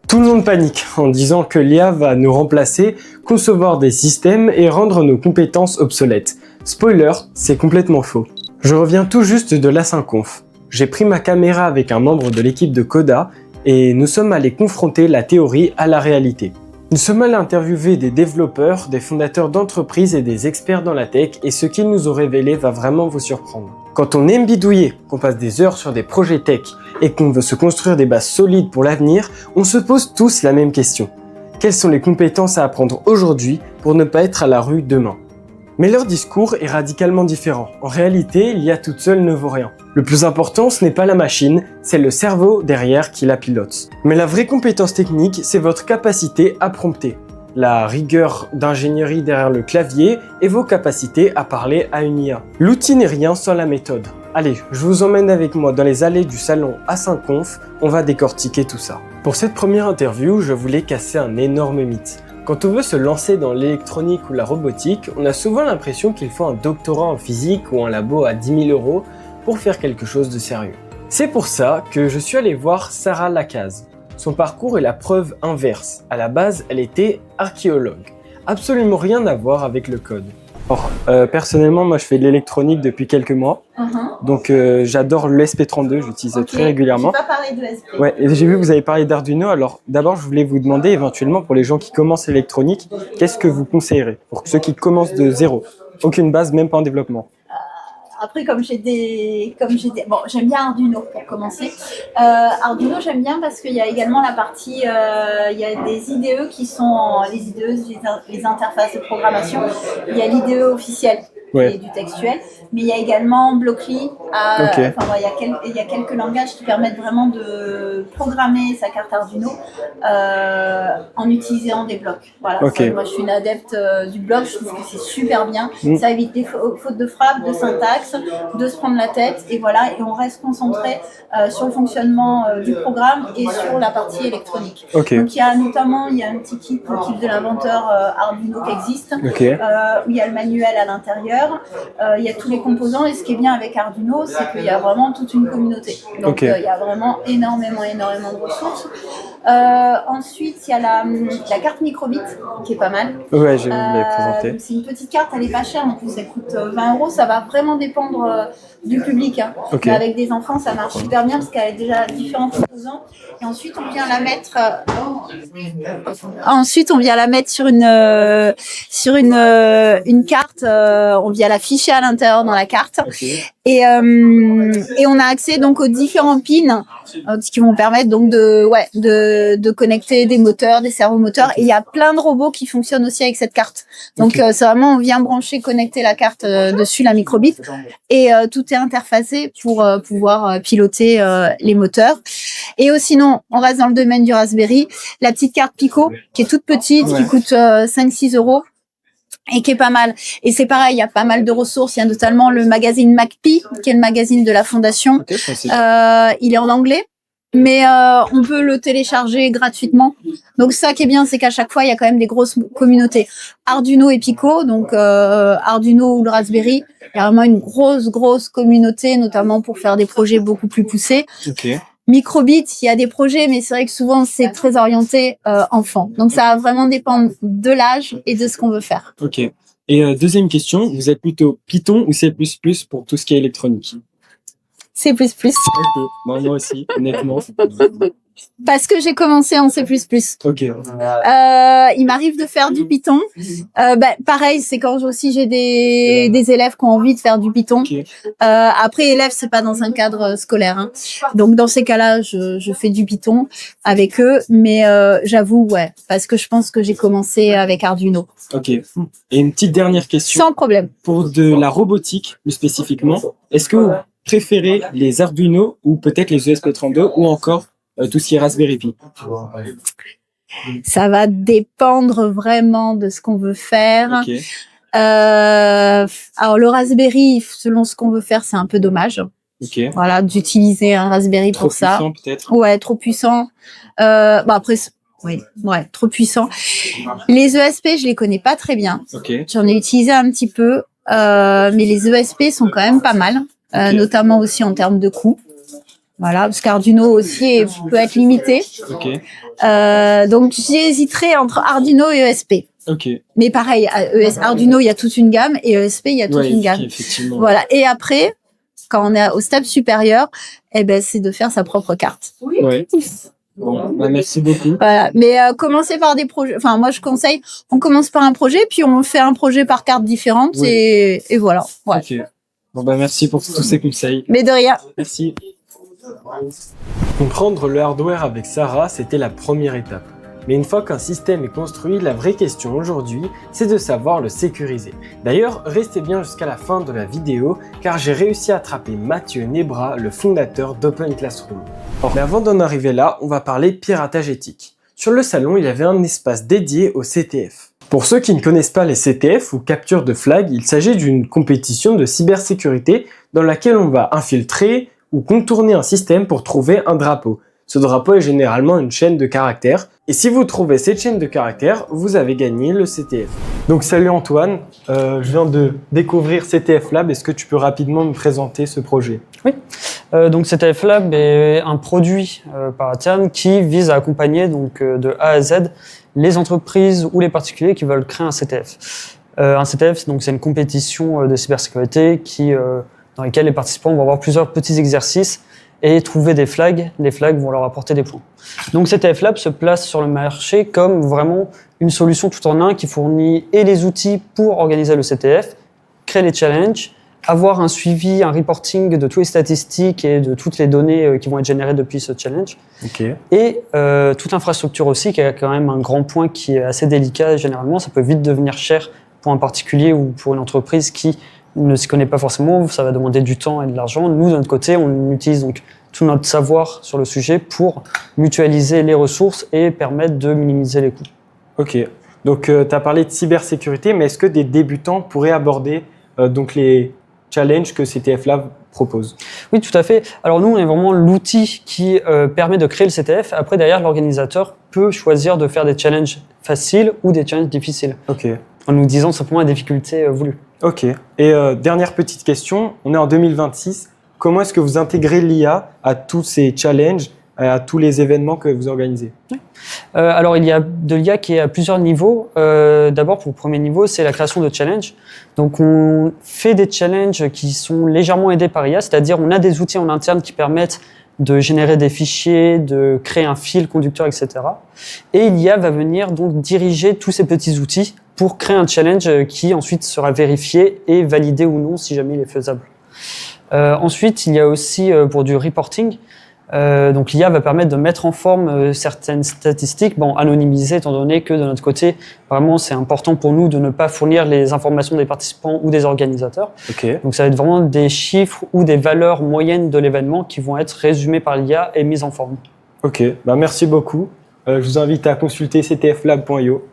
Tout le monde panique en disant que l'IA va nous remplacer, concevoir des systèmes et rendre nos compétences obsolètes. Spoiler, c'est complètement faux. Je reviens tout juste de l'Asynconf. J'ai pris ma caméra avec un membre de l'équipe de Coda et nous sommes allés confronter la théorie à la réalité. Nous sommes allés interviewer des développeurs, des fondateurs d'entreprises et des experts dans la tech et ce qu'ils nous ont révélé va vraiment vous surprendre. Quand on aime bidouiller, qu'on passe des heures sur des projets tech et qu'on veut se construire des bases solides pour l'avenir, on se pose tous la même question. Quelles sont les compétences à apprendre aujourd'hui pour ne pas être à la rue demain ? Mais leur discours est radicalement différent. En réalité, l'IA toute seule ne vaut rien. Le plus important, ce n'est pas la machine, c'est le cerveau derrière qui la pilote. Mais la vraie compétence technique, c'est votre capacité à prompter, la rigueur d'ingénierie derrière le clavier et vos capacités à parler à une IA. L'outil n'est rien sans la méthode. Allez, je vous emmène avec moi dans les allées du salon Asynconf, on va décortiquer tout ça. Pour cette première interview, je voulais casser un énorme mythe. Quand on veut se lancer dans l'électronique ou la robotique, on a souvent l'impression qu'il faut un doctorat en physique ou un labo à 10 000 € pour faire quelque chose de sérieux. C'est pour ça que je suis allé voir Sarah Lacaze. Son parcours est la preuve inverse. À la base, elle était archéologue. Absolument rien à voir avec le code. Alors, personnellement, moi je fais de l'électronique depuis quelques mois. Donc j'adore l'ESP32, j'utilise très régulièrement. J'ai pas parlé de l'ESP. Ouais, et j'ai vu que vous avez parlé d'Arduino. Alors d'abord, je voulais vous demander éventuellement pour les gens qui commencent l'électronique, qu'est-ce que vous conseillerez pour ceux qui commencent de zéro, aucune base, même pas en développement. Après, bon, j'aime bien Arduino pour commencer. Arduino, j'aime bien parce qu'il y a également la partie, il y a des IDE qui sont les IDE, les interfaces de programmation. Il y a l'IDE officiel. Et du textuel, mais il y a également Blockly, il y a quelques langages qui permettent vraiment de programmer sa carte Arduino en utilisant des blocs. Voilà. Moi je suis une adepte du bloc, je trouve que c'est super bien, ça évite des fautes de frappe, de syntaxe, de se prendre la tête, et voilà, et on reste concentré sur le fonctionnement du programme et sur la partie électronique. Donc il y a un petit kit, le kit de l'inventeur Arduino qui existe, où il y a le manuel à l'intérieur. Il y a tous les composants et ce qui est bien avec Arduino, c'est qu'il y a vraiment toute une communauté. Donc il y a vraiment énormément de ressources. Ensuite, il y a la carte microbit qui est pas mal. Ouais, je vais vous la présenter. C'est une petite carte, elle est pas chère, en plus elle coûte 20 €. Ça va vraiment dépendre du public. Mais avec des enfants, ça marche super bien parce qu'elle a déjà différents composants. Et ensuite, on vient la mettre. Sur une carte. On vient l'afficher à l'intérieur dans la carte. Et on a accès donc aux différents pins qui vont permettre donc de connecter des moteurs, des servomoteurs. Et il y a plein de robots qui fonctionnent aussi avec cette carte. Donc c'est vraiment, on vient brancher, connecter la carte dessus, la microbit, et tout est interfacé pour pouvoir piloter les moteurs. Et sinon, on reste dans le domaine du Raspberry, la petite carte Pico qui est toute petite, qui coûte 5-6 €. Et qui est pas mal. Et c'est pareil, il y a pas mal de ressources. Il y a notamment le magazine MacPi, qui est le magazine de la fondation. Il est en anglais, mais on peut le télécharger gratuitement. Donc ça qui est bien, c'est qu'à chaque fois, il y a quand même des grosses communautés. Arduino et Pico, donc Arduino ou le Raspberry, il y a vraiment une grosse communauté, notamment pour faire des projets beaucoup plus poussés. Microbit, il y a des projets, mais c'est vrai que souvent, c'est très orienté enfant. Donc, ça va vraiment dépendre de l'âge et de ce qu'on veut faire. Et deuxième question, vous êtes plutôt Python ou C++ pour tout ce qui est électronique ? C++. Moi aussi, honnêtement. Parce que j'ai commencé en C++. Il m'arrive de faire du Python. Pareil, c'est quand j'ai des élèves qui ont envie de faire du Python. Après, élèves, c'est pas dans un cadre scolaire. Donc, dans ces cas-là, je fais du Python avec eux. Mais j'avoue, parce que je pense que j'ai commencé avec Arduino. Et une petite dernière question. Sans problème. Pour de la robotique, plus spécifiquement, est-ce que vous préférez les Arduino ou peut-être les ESP32 ou encore tout ce qui est Raspberry Pi? Ça va dépendre vraiment de ce qu'on veut faire. Alors le Raspberry, selon ce qu'on veut faire, c'est un peu dommage. Voilà, d'utiliser un Raspberry pour ça. Trop puissant peut-être. Trop puissant. Après, trop puissant. Les ESP, je les connais pas très bien. J'en ai utilisé un petit peu, mais les ESP sont quand même pas mal, notamment aussi en termes de coût. Voilà, parce qu'Arduino aussi peut être limité. Ok. Donc j'hésiterais entre Arduino et ESP. Ok. Mais pareil, Arduino, il y a toute une gamme et ESP, il y a toute une gamme. Effectivement. Voilà. Et après, quand on est au step supérieur, eh ben, c'est de faire sa propre carte. Ouais. Bon, bah merci beaucoup. Voilà. Mais commencer par des projets. Enfin, moi, je conseille, on commence par un projet, puis on fait un projet par carte différente et voilà. Ouais. Ok. Bon, bah merci pour tous ces conseils. Mais de rien. Merci. Comprendre le hardware avec Sarah, c'était la première étape. Mais une fois qu'un système est construit, la vraie question aujourd'hui, c'est de savoir le sécuriser. D'ailleurs, restez bien jusqu'à la fin de la vidéo, car j'ai réussi à attraper Mathieu Nebra, le fondateur d'Open Classroom. Mais avant d'en arriver là, on va parler piratage éthique. Sur le salon, il y avait un espace dédié au CTF. Pour ceux qui ne connaissent pas les CTF ou capture de flag, il s'agit d'une compétition de cybersécurité dans laquelle on va infiltrer ou contourner un système pour trouver un drapeau. Ce drapeau est généralement une chaîne de caractères, et si vous trouvez cette chaîne de caractères, vous avez gagné le CTF. Donc salut Antoine, je viens de découvrir CTF Lab, est-ce que tu peux rapidement me présenter ce projet? Oui, donc CTF Lab est un produit par Aterne qui vise à accompagner donc, de A à Z les entreprises ou les particuliers qui veulent créer un CTF. Un CTF, donc, c'est une compétition de cybersécurité dans laquelle les participants vont avoir plusieurs petits exercices et trouver des flags. Les flags vont leur apporter des points. Donc CTF Lab se place sur le marché comme vraiment une solution tout en un qui fournit et les outils pour organiser le CTF, créer les challenges, avoir un suivi, un reporting de toutes les statistiques et de toutes les données qui vont être générées depuis ce challenge. Okay. Et toute l'infrastructure aussi, qui a quand même un grand point qui est assez délicat généralement. Ça peut vite devenir cher pour un particulier ou pour une entreprise qui ne s'y connaît pas forcément, ça va demander du temps et de l'argent. Nous, de notre côté, on utilise donc tout notre savoir sur le sujet pour mutualiser les ressources et permettre de minimiser les coûts. Ok, donc tu as parlé de cybersécurité, mais est-ce que des débutants pourraient aborder donc les challenges que CTF Lab propose? Oui, tout à fait. Alors nous, on est vraiment l'outil qui permet de créer le CTF. Après, derrière, l'organisateur peut choisir de faire des challenges faciles ou des challenges difficiles. Ok. En nous disant simplement la difficulté voulue. Ok. Et dernière petite question, on est en 2026. Comment est-ce que vous intégrez l'IA à tous ces challenges, à tous les événements que vous organisez? Alors, il y a de l'IA qui est à plusieurs niveaux. D'abord, pour le premier niveau, c'est la création de challenges. Donc, on fait des challenges qui sont légèrement aidés par IA, c'est-à-dire on a des outils en interne qui permettent de générer des fichiers, de créer un fil conducteur, etc. Et l'IA va venir donc diriger tous ces petits outils pour créer un challenge qui ensuite sera vérifié et validé ou non si jamais il est faisable. Ensuite, il y a aussi pour du reporting. Donc l'IA va permettre de mettre en forme certaines statistiques, anonymisées étant donné que de notre côté, vraiment c'est important pour nous de ne pas fournir les informations des participants ou des organisateurs. Okay. Donc ça va être vraiment des chiffres ou des valeurs moyennes de l'événement qui vont être résumées par l'IA et mises en forme. Ok, merci beaucoup. Je vous invite à consulter ctflab.io.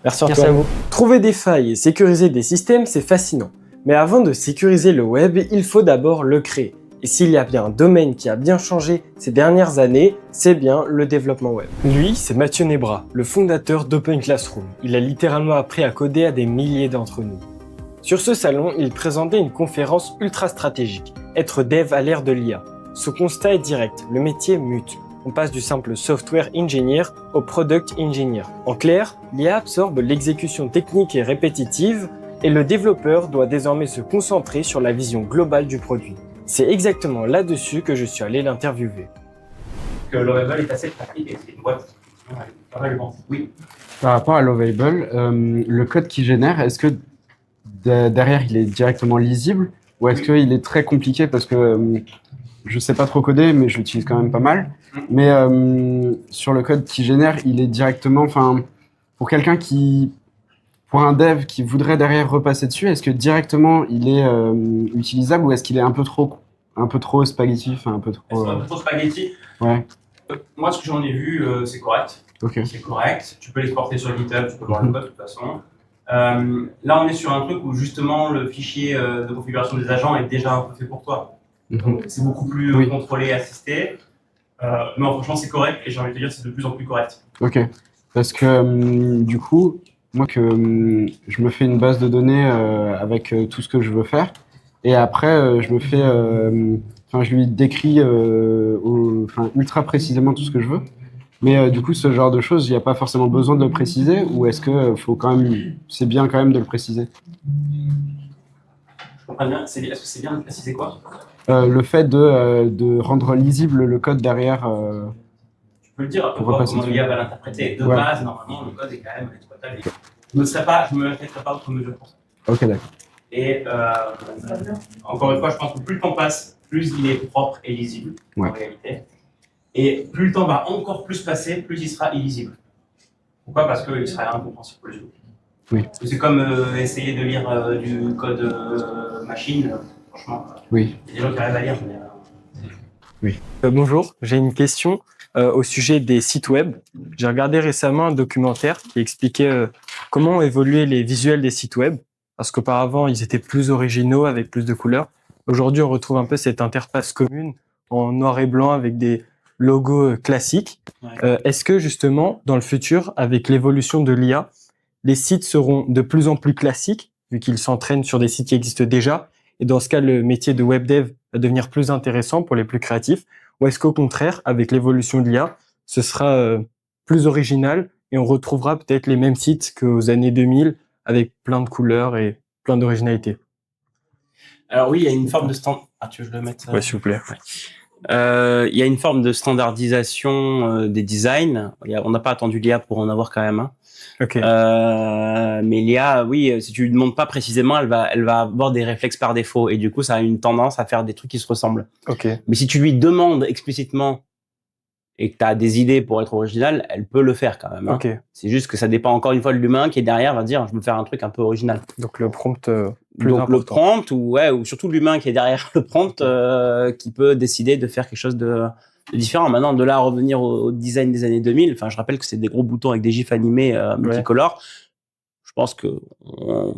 Merci Antoine. Merci à vous. Trouver des failles et sécuriser des systèmes, c'est fascinant. Mais avant de sécuriser le web, il faut d'abord le créer. Et s'il y a bien un domaine qui a bien changé ces dernières années, c'est bien le développement web. Lui, c'est Mathieu Nebra, le fondateur d'Open Classroom. Il a littéralement appris à coder à des milliers d'entre nous. Sur ce salon, il présentait une conférence ultra stratégique, être dev à l'ère de l'IA. Ce constat est direct, le métier mute. On passe du simple software engineer au product engineer. En clair, l'IA absorbe l'exécution technique et répétitive et le développeur doit désormais se concentrer sur la vision globale du produit. C'est exactement là-dessus que je suis allé l'interviewer. Lovable est assez pratique et c'est une boîte. Oui. Par rapport à Lovable, le code qu'il génère, est-ce que derrière il est directement lisible ou est-ce qu'il est très compliqué parce que je sais pas trop coder mais je l'utilise quand même pas mal. Mais sur le code qu'il génère, il est directement, pour quelqu'un pour un dev qui voudrait derrière repasser dessus, est-ce que directement il est utilisable ou est-ce qu'il est un peu trop spaghetti, un peu trop. Est-ce un peu trop spaghetti? Ouais. Moi, ce que j'en ai vu, c'est correct. Ok. C'est correct. Tu peux l'exporter sur GitHub, tu peux voir le code de toute façon. Là, on est sur un truc où justement le fichier de configuration des agents est déjà un peu fait pour toi. Donc, c'est beaucoup plus contrôlé, assisté. Mais franchement, c'est correct et j'ai envie de te dire, c'est de plus en plus correct. Ok. Parce que du coup, moi, je me fais une base de données avec tout ce que je veux faire. Et après, je lui décris ultra précisément tout ce que je veux. Mais du coup, ce genre de choses, il n'y a pas forcément besoin de le préciser, ou est-ce que c'est bien quand même de le préciser? Je comprends bien. Est-ce que c'est bien de préciser quoi? Le fait de rendre lisible le code derrière. Tu peux le dire à peu Pour près repasser comment dessus. l'IA va l'interpréter. De Ouais. base, normalement, le code est quand même exploitable. Je ne me mettrai pas autre mesure pour ça. Ok, d'accord. Et encore une fois, je pense que plus le temps passe, plus il est propre et lisible Ouais. en réalité. Et plus le temps va encore plus passer, plus il sera illisible. Pourquoi? Parce qu'il sera incompréhensible pour les autres. Oui. C'est comme essayer de lire du code machine, franchement. Oui. Il y a des gens qui arrivent à lire, mais Bonjour, j'ai une question au sujet des sites web. J'ai regardé récemment un documentaire qui expliquait comment évoluaient les visuels des sites web, parce qu'auparavant, ils étaient plus originaux, avec plus de couleurs. Aujourd'hui, on retrouve un peu cette interface commune en noir et blanc avec des logos classiques. Ouais. Est-ce que justement, dans le futur, avec l'évolution de l'IA, les sites seront de plus en plus classiques, vu qu'ils s'entraînent sur des sites qui existent déjà, et dans ce cas, le métier de web dev va devenir plus intéressant pour les plus créatifs, ou est-ce qu'au contraire, avec l'évolution de l'IA, ce sera plus original et on retrouvera peut-être les mêmes sites qu'aux années 2000 avec plein de couleurs et plein d'originalité? Alors oui, il y a une forme de tu veux que je le mette Ouais, s'il vous plaît. Il y a une forme de standardisation des designs. On n'a pas attendu l'IA pour en avoir quand même. Hein. Ok. Mais l'IA, oui, si tu lui demandes pas précisément, elle va avoir des réflexes par défaut et du coup, ça a une tendance à faire des trucs qui se ressemblent. Ok. Mais si tu lui demandes explicitement et que tu as des idées pour être original, elle peut le faire quand même. Hein. Ok. C'est juste que ça dépend encore une fois de l'humain qui est derrière va dire je veux faire un truc un peu original. Donc le prompt plus Donc important. le prompt ou surtout l'humain qui est derrière le prompt qui peut décider de faire quelque chose de différent. Maintenant de là à revenir au design des années 2000, enfin je rappelle que c'est des gros boutons avec des gifs animés multicolores. Je pense que on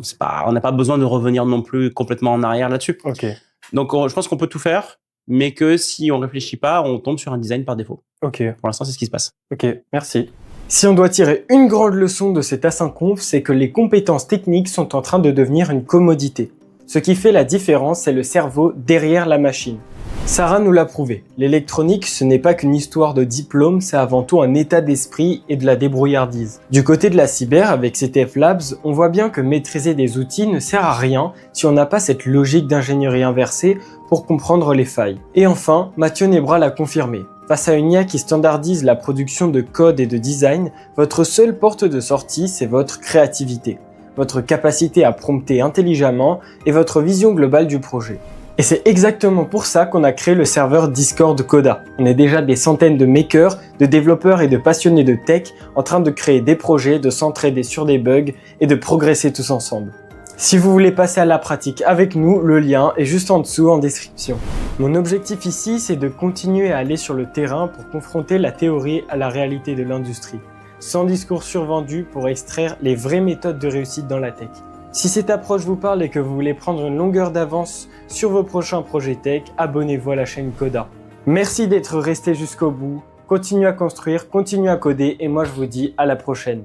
n'a pas besoin de revenir non plus complètement en arrière là-dessus. Ok. Donc je pense qu'on peut tout faire, mais que si on réfléchit pas, on tombe sur un design par défaut. Ok. Pour l'instant, c'est ce qui se passe. Ok, merci. Si on doit tirer une grande leçon de cet asynconf, c'est que les compétences techniques sont en train de devenir une commodité. Ce qui fait la différence, c'est le cerveau derrière la machine. Sarah nous l'a prouvé. L'électronique, ce n'est pas qu'une histoire de diplôme, c'est avant tout un état d'esprit et de la débrouillardise. Du côté de la cyber, avec CTF Labs, on voit bien que maîtriser des outils ne sert à rien si on n'a pas cette logique d'ingénierie inversée pour comprendre les failles. Et enfin, Mathieu Nebra l'a confirmé. Face à une IA qui standardise la production de code et de design, votre seule porte de sortie, c'est votre créativité, votre capacité à prompter intelligemment et votre vision globale du projet. Et c'est exactement pour ça qu'on a créé le serveur Discord Coda. On est déjà des centaines de makers, de développeurs et de passionnés de tech en train de créer des projets, de s'entraider sur des bugs et de progresser tous ensemble. Si vous voulez passer à la pratique avec nous, le lien est juste en dessous en description. Mon objectif ici, c'est de continuer à aller sur le terrain pour confronter la théorie à la réalité de l'industrie, sans discours survendus pour extraire les vraies méthodes de réussite dans la tech. Si cette approche vous parle et que vous voulez prendre une longueur d'avance sur vos prochains projets tech, abonnez-vous à la chaîne Coda. Merci d'être resté jusqu'au bout, continuez à construire, continuez à coder et moi je vous dis à la prochaine.